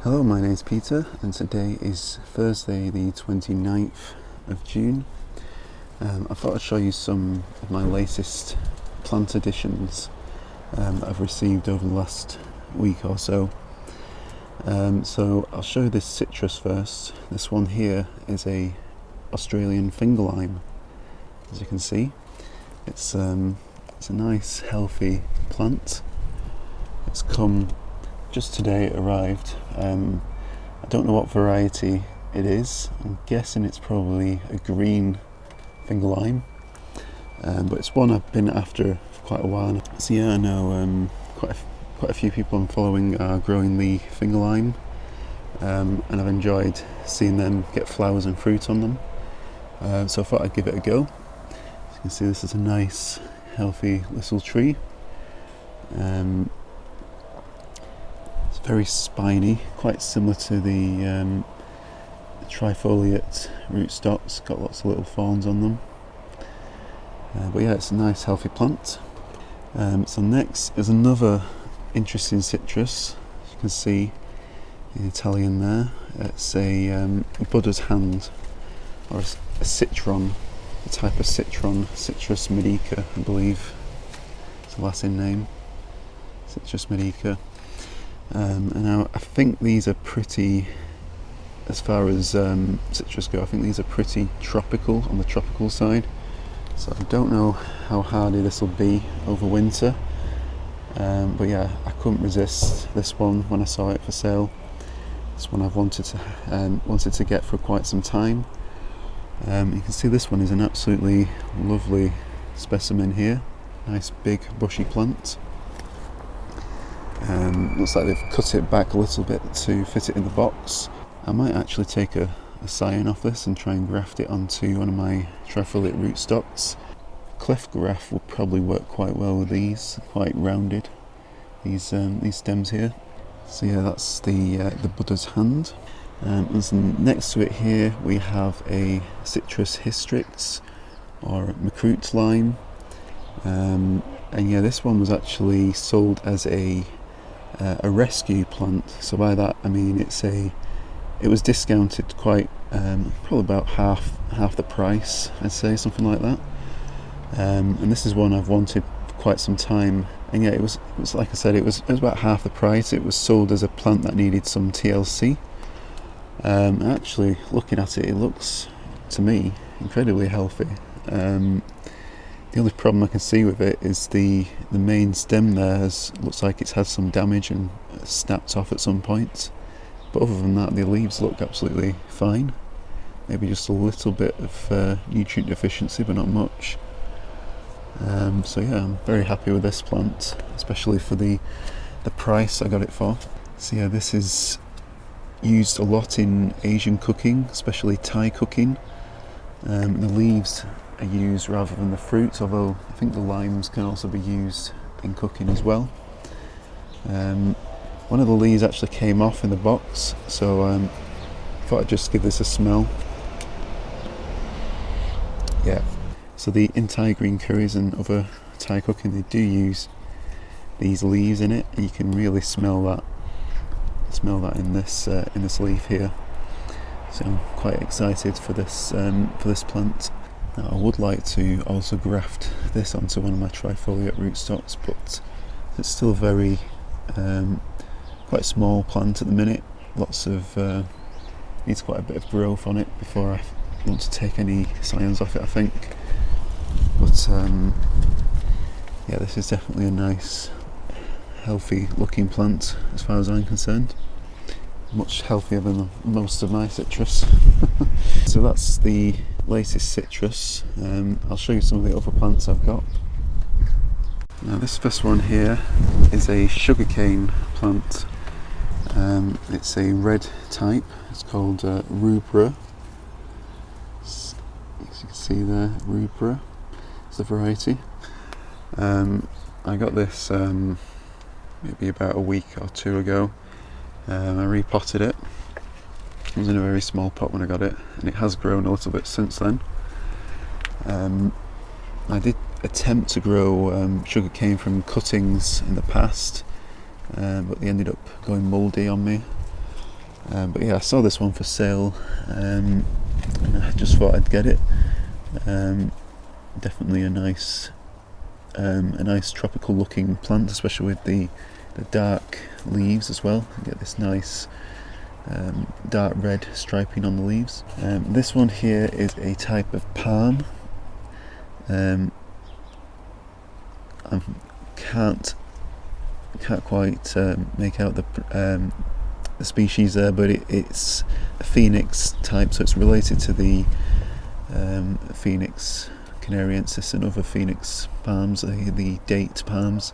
Hello, my name is Peter and today is Thursday the 29th of June. I thought I'd show you some of my latest plant additions that I've received over the last week or so. So I'll show you this citrus first. This one here is a Australian finger lime. As you can see, it's a nice healthy plant. It's come just today, it arrived. I don't know what variety it is. I'm guessing it's probably a green finger lime, but it's one I've been after for quite a while now. So yeah, I know quite a few people I'm following are growing the finger lime, and I've enjoyed seeing them get flowers and fruit on them. So I thought I'd give it a go. As you can see, this is a nice healthy little tree. Very spiny, quite similar to the trifoliate rootstocks, got lots of little thorns on them. But yeah, it's a nice healthy plant. So next is another interesting citrus. As you can see the Italian there, it's a Budda's hand, or a citron, a type of citron, Citrus medica, I believe. It's the Latin name, Citrus medica. And now I think these are pretty, as far as citrus go, I think these are pretty tropical, on the tropical side. So I don't know how hardy this will be over winter. But yeah, I couldn't resist this one when I saw it for sale. This one I've wanted to get for quite some time. You can see this one is an absolutely lovely specimen here. Nice big bushy plant. Looks like they've cut it back a little bit to fit it in the box. I might actually take a scion off this and try and graft it onto one of my trifoliate rootstocks. Cleft graft will probably work quite well with these, quite rounded, these stems here. So yeah, that's the Budda's hand. And next to it here we have a Citrus hystrix, or Makrut lime. And yeah, this one was actually sold as a rescue plant. So by that I mean it was discounted quite, probably about half the price, I'd say, something like that. And this is one I've wanted for quite some time. And yeah, it was like I said, it was about half the price. It was sold as a plant that needed some TLC. Actually, looking at it, it looks to me incredibly healthy. The only problem I can see with it is the main stem there looks like it's had some damage and snapped off at some point. But other than that, the leaves look absolutely fine. Maybe just a little bit of nutrient deficiency, but not much. So yeah, I'm very happy with this plant, especially for the price I got it for. So yeah, this is used a lot in Asian cooking, especially Thai cooking. The leaves are used rather than the fruits, although I think the limes can also be used in cooking as well. One of the leaves actually came off in the box, so I thought I'd just give this a smell. Yeah, so in Thai green curries and other Thai cooking, they do use these leaves in it, and you can really smell that in this leaf here. So I'm quite excited for this plant. Now, I would like to also graft this onto one of my trifoliate rootstocks, but it's still very quite small plant at the minute. Needs quite a bit of growth on it before I want to take any scions off it, I think. But yeah, this is definitely a nice, healthy looking plant as far as I'm concerned. Much healthier than most of my citrus. So that's the latest citrus. I'll show you some of the other plants I've got. Now this first one here is a sugarcane plant. It's a red type. It's called rubra. As you can see there, rubra is the variety. I got this maybe about a week or two ago. I repotted it. It was in a very small pot when I got it, and it has grown a little bit since then. I did attempt to grow sugarcane from cuttings in the past, but they ended up going mouldy on me. But yeah, I saw this one for sale, and I just thought I'd get it. Definitely a nice tropical looking plant, especially with the dark leaves as well. You get this nice dark red striping on the leaves. This one here is a type of palm. I can't quite make out the species there, but it's a phoenix type, so it's related to the Phoenix canariensis and other phoenix palms, the date palms.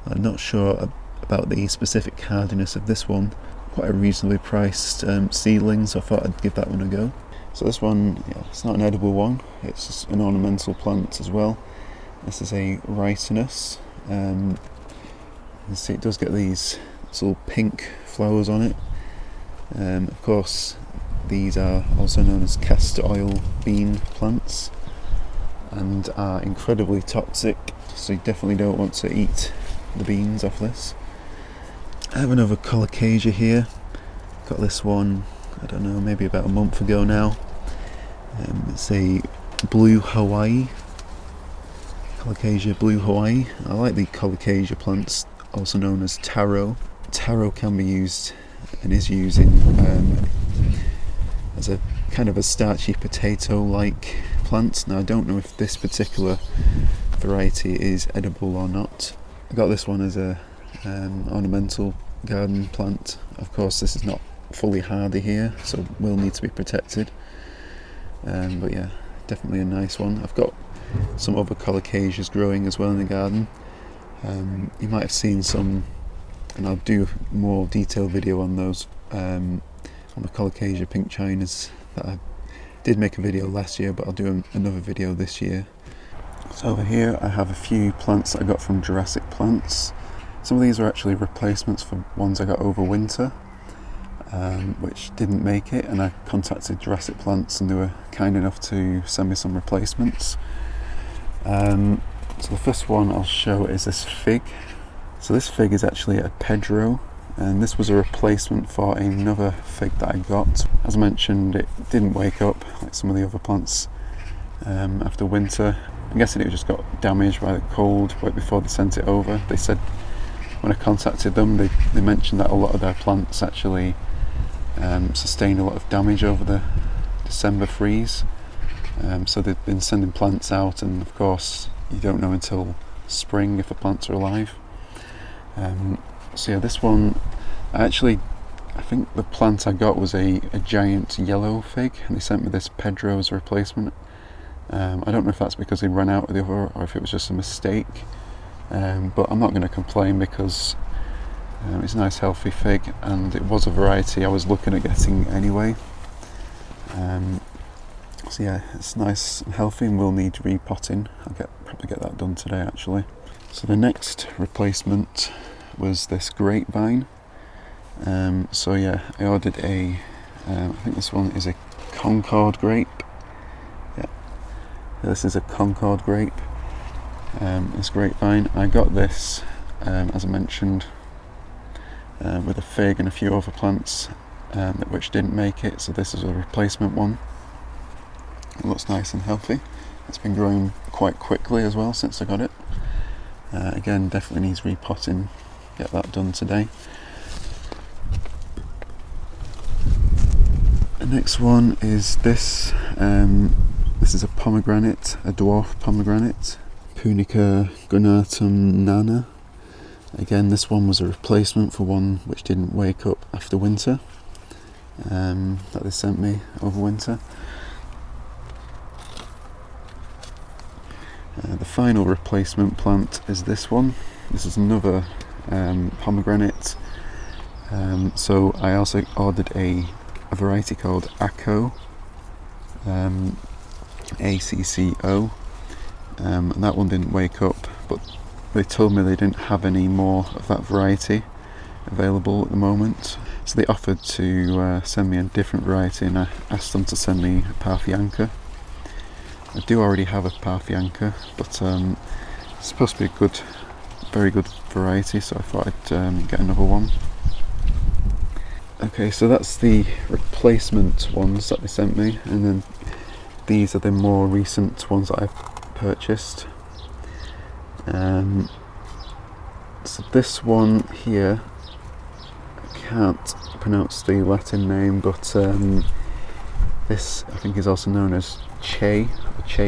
I'm not sure about the specific hardiness of this one. Quite a reasonably priced seedling, so I thought I'd give that one a go. So this one, yeah, it's not an edible one, it's just an ornamental plant as well. This is a ricinus. You can see it does get these little pink flowers on it. Of course, these are also known as castor oil bean plants and are incredibly toxic, so you definitely don't want to eat the beans off this. I have another colocasia here. Got this one, I don't know, maybe about a month ago now. It's a blue Hawaii. Colocasia blue Hawaii. I like the colocasia plants, also known as taro. Taro can be used and is used as a kind of a starchy potato-like plant. Now I don't know if this particular variety is edible or not. I got this one as a ornamental garden plant. Of course, this is not fully hardy here, so will need to be protected. But yeah, definitely a nice one. I've got some other colocasias growing as well in the garden. You might have seen some, and I'll do a more detailed video on those, on the colocasia pink chinas that I did make a video last year, but I'll do another video this year. So over here I have a few plants that I got from Jurassic Plants. Some of these are actually replacements for ones I got over winter, which didn't make it, and I contacted Jurassic Plants and they were kind enough to send me some replacements. So the first one I'll show is this fig. So this fig is actually a Pedro, and this was a replacement for another fig that I got. As I mentioned, it didn't wake up like some of the other plants after winter. I'm guessing it just got damaged by the cold right before they sent it over. They said when I contacted them, they mentioned that a lot of their plants actually sustained a lot of damage over the December freeze. So they've been sending plants out, and of course you don't know until spring if the plants are alive. So yeah, this one, I think the plant I got was a giant yellow fig, and they sent me this Pedro as a replacement. I don't know if that's because they ran out of the other or if it was just a mistake, but I'm not going to complain because it's a nice healthy fig, and it was a variety I was looking at getting anyway. So yeah, it's nice and healthy and will need repotting. I'll probably get that done today actually. So the next replacement was this grapevine. So yeah, I ordered I think this one is a Concord grape. Yeah, this is a Concord grape. This grapevine. I got this, as I mentioned, with a fig and a few other plants which didn't make it, so this is a replacement one. It looks nice and healthy. It's been growing quite quickly as well since I got it. Again, definitely needs repotting. Get that done today. The next one is this. This is a pomegranate, a dwarf pomegranate, Punica gunatum nana. Again, this one was a replacement for one which didn't wake up after winter, that they sent me over winter. The final replacement plant is this one. This is another pomegranate. So I also ordered a variety called Acco, ACCO, and that one didn't wake up, but they told me they didn't have any more of that variety available at the moment. So they offered to send me a different variety, and I asked them to send me a Parthianca. I do already have a Parthianca, but it's supposed to be a very good variety, so I thought I'd get another one. Okay, so that's the replacement ones that they sent me, and then these are the more recent ones that I've purchased. So this one here, I can't pronounce the Latin name, but this I think is also known as che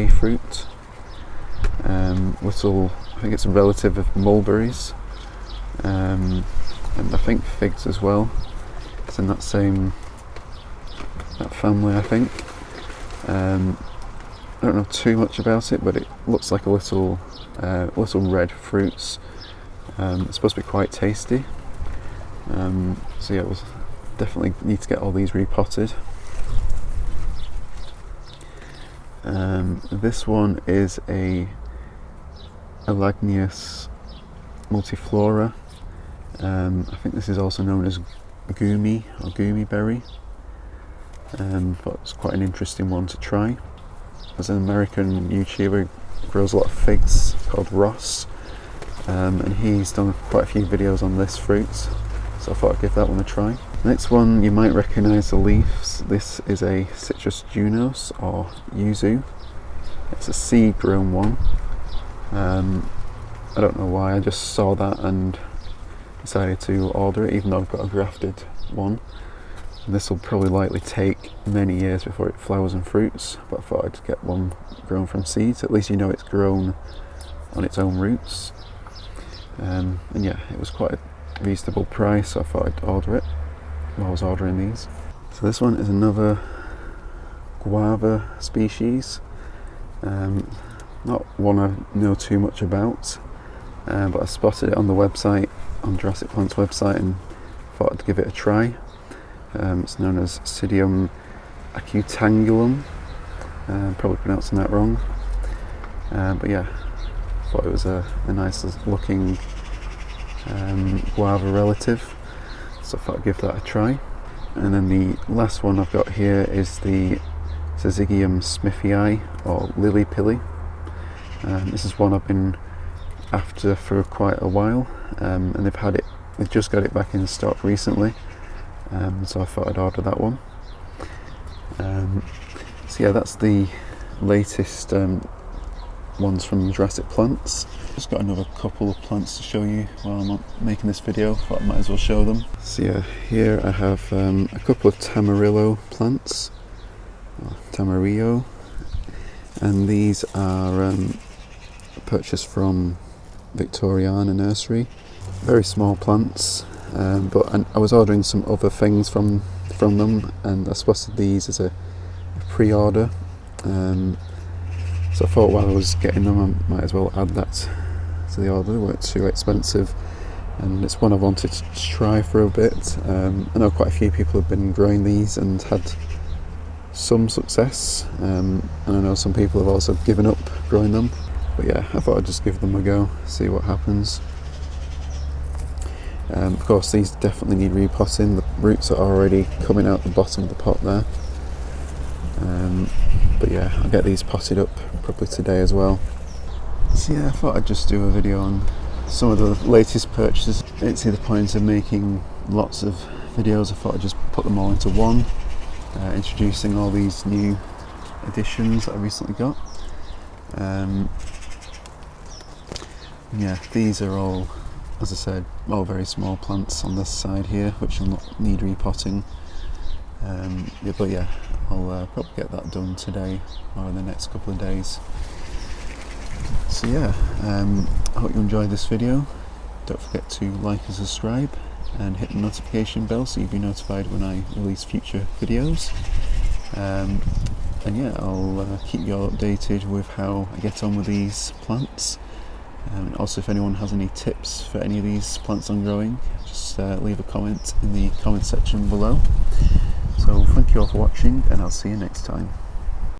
fruit. Little, I think it's a relative of mulberries, and I think figs as well. It's in that family, I think. I don't know too much about it, but it looks like a little red fruits. It's supposed to be quite tasty. So yeah, we'll definitely need to get all these repotted. This one is a Elaeagnus multiflora. I think this is also known as Goumi or Goumi berry. But it's quite an interesting one to try. There's an American YouTuber who grows a lot of figs called Ross, and he's done quite a few videos on this fruit, so I thought I'd give that one a try. Next one, you might recognise the leaves. This is a citrus junos or Yuzu. It's a seed grown one. I don't know why, I just saw that and decided to order it, even though I've got a grafted one. And this will probably likely take many years before it flowers and fruits, but I thought I'd get one grown from seeds. At least you know it's grown on its own roots. And yeah, it was quite a reasonable price, so I thought I'd order it while I was ordering these. So this one is another Guava species. Not one I know too much about, but I spotted it on the website, on Jurassic Plant's website, and thought I'd give it a try. It's known as Psidium acutangulum. Probably pronouncing that wrong. But yeah, thought it was a nice looking guava relative, so I thought I'd give that a try. And then the last one I've got here is the Syzygium smithii or Lilly Pilly. This is one I've been after for quite a while, and they've just got it back in stock recently, so I thought I'd order that one. So yeah, that's the latest ones from Jurassic Plants. Just got another couple of plants to show you while I'm making this video. Thought I might as well show them. So yeah, here I have a couple of Tamarillo plants, or Tamarillo, and these are purchased from Victoriana Nursery. Very small plants, but I was ordering some other things from them, and I spotted these as a pre-order. So I thought while I was getting them, I might as well add that to the order. They weren't too expensive, and it's one I wanted to try for a bit. I know quite a few people have been growing these and had some success, and I know some people have also given up growing them. But yeah, I thought I'd just give them a go, see what happens. Of course, these definitely need repotting. The roots are already coming out the bottom of the pot there. But yeah, I'll get these potted up probably today as well. So yeah, I thought I'd just do a video on some of the latest purchases. I didn't see the point of making lots of videos. I thought I'd just put them all into one, introducing all these new additions that I recently got. Yeah, these are all, as I said, all very small plants on this side here, which will not need repotting. Yeah, but yeah, I'll probably get that done today or in the next couple of days. So yeah, I hope you enjoyed this video. Don't forget to like and subscribe and hit the notification bell so you'll be notified when I release future videos. And yeah, I'll keep you all updated with how I get on with these plants. And also, if anyone has any tips for any of these plants I'm growing, just leave a comment in the comment section below. So thank you all for watching, and I'll see you next time.